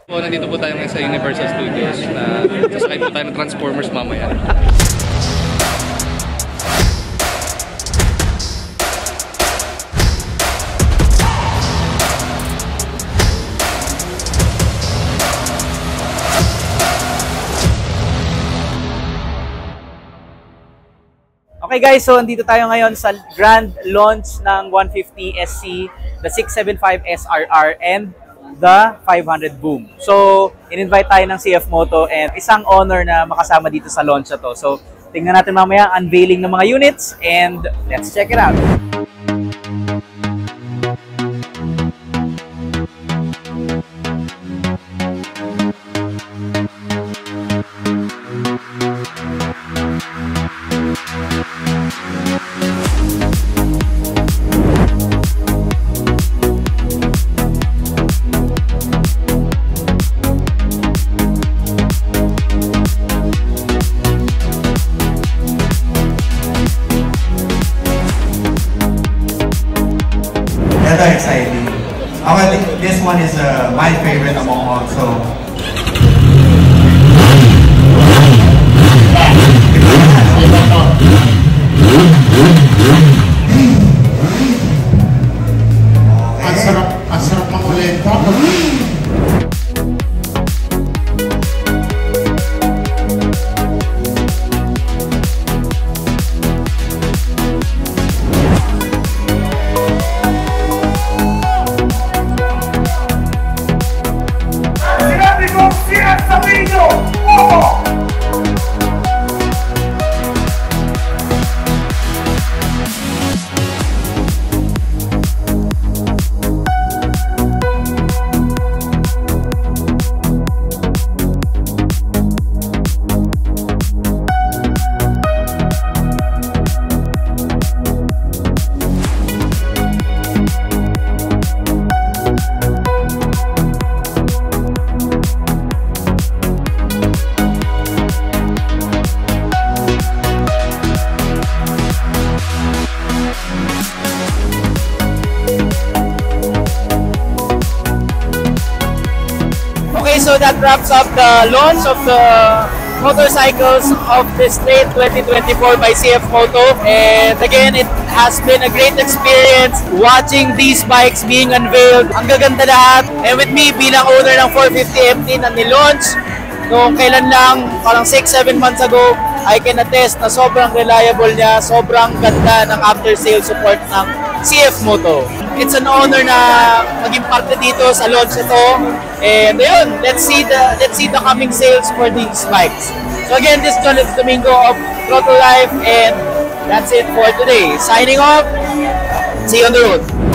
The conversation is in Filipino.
Po, nandito po tayo ngayon sa Universal Studios na sasakay po tayo ng Transformers mamaya. Okay guys, so andito tayo ngayon sa grand launch ng 150 SC, the 675 SRR, and the 500 Boom. So, in-invite tayo ng CF Moto and isang honor na makasama dito sa launch na to. So, tingnan natin mamaya ang unveiling ng mga units and let's check it out. Very exciting. I think this one is my favorite among all. So. Ang sarap mangulenta. Okay, so that wraps up the launch of the motorcycles of this Straight 2024 by CF Moto. And again, it has been a great experience watching these bikes being unveiled. Ang gaganda lahat. And with me, bilang owner ng 450 MT na nilaunch, noong kailan lang, parang 6-7 months ago, I can attest na sobrang reliable niya, sobrang ganda ng after-sale support ng CF Moto. It's an honor na maging parte dito sa launch ito. And ayun, let's see the coming sales for these bikes. So again, this is John Domingo of Throttle Life, and that's it for today. Signing off. See you on the road.